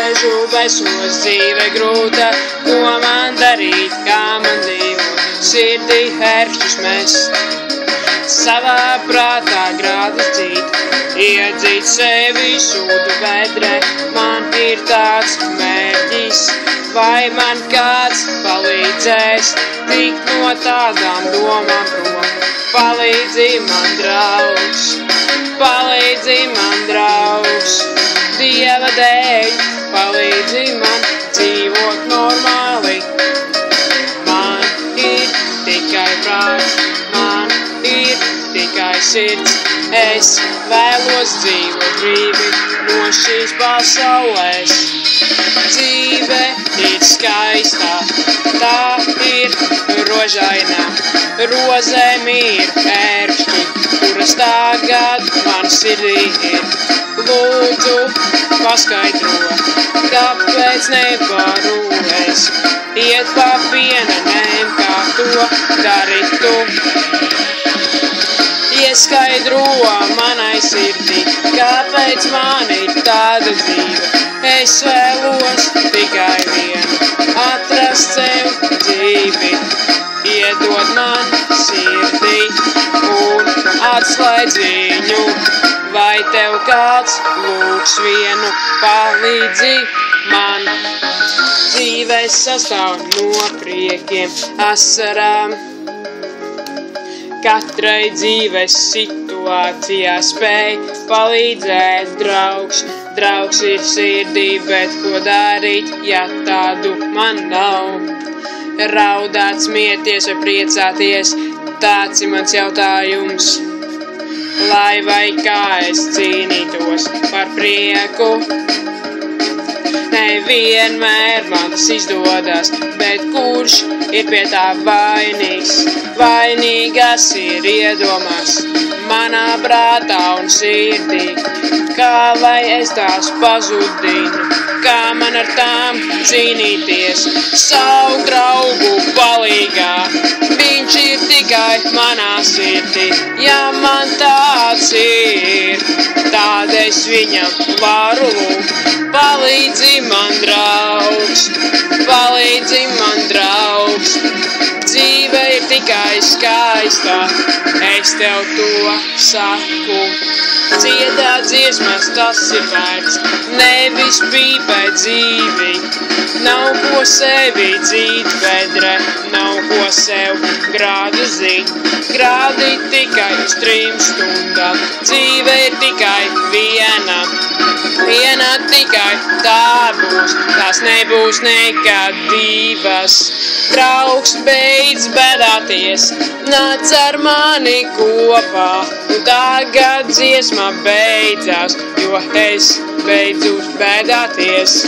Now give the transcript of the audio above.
sēžu besos, dzīve grūta, ko man darīt, kā man dzīvot, sirdī ērkšķus mest. Savā prātā grādus dzīt, iedzīt sevi sūdu vedrē, man ir tāds mērķis, vai man kāds palīdzēs tikt no tādām domām prom. Palīdzi man, draugs, palīdzi man, draugs, Dieva dēļ, palīdzi man dzīvot normāli. Man ir tikai prāts, man ir tikai sirds, es vēlos dzīvot brīvi no šīs pasaules. Dzīve ir skaistā, tā ir rožainā, rozēm ir ērkšķi, kuras tagad man sirdī ir. Lūdzu, paskaidro, kāpēc nevaru es iet pa pienenēm, kā to dari tu. Ieskaidro manai sirdī, kāpēc man ir tāda dzīve. Es vēlos tikai vienu, atrast sev dzīvi. Iedod man sirdī un atslaidz viņu. Vai tev kāds lūgs vienu, palīdzi man. Dzīve sastāv no priekiem, asarām. Katrai dzīves situācijā spēj palīdzēt draugs. Draugs ir sirdī, bet ko darīt, ja tādu man nav? Raudāt, smieties vai priecāties, tāds ir mans jautājums. Lai vai kā es cīnītos par prieku, nevienmēr man tas izdodas, bet kurš ir pie tā vainīgs? Vainīgas ir iedomas manā prātā un sirdī, kā lai es tās pazudinu, kā man ar tām cīnīties, savu draugu palīgā. Viņš ir tikai manā sirdī, ja man tāds ir, tad es viņam varu lūgt. Palīdzi man, draugs, palīdzi man, draugs, dzīve ir tikai skaistā, es tev to saku. Dziedāt dziesmas, tas ir vērts, nevis pīpēt dzīvi. Nav ko sevi dzīt vedre, nav ko sev grādu zīt. Grādi tikai uz 3 stundām, dzīve ir tikai viena. Viena tikai tā būs, tās nebūs nekad divas. Draugs, beidz bēdāties, nāc ar mani kopā, un tagad dziesma beidzās, jo es beidzu bēdāties.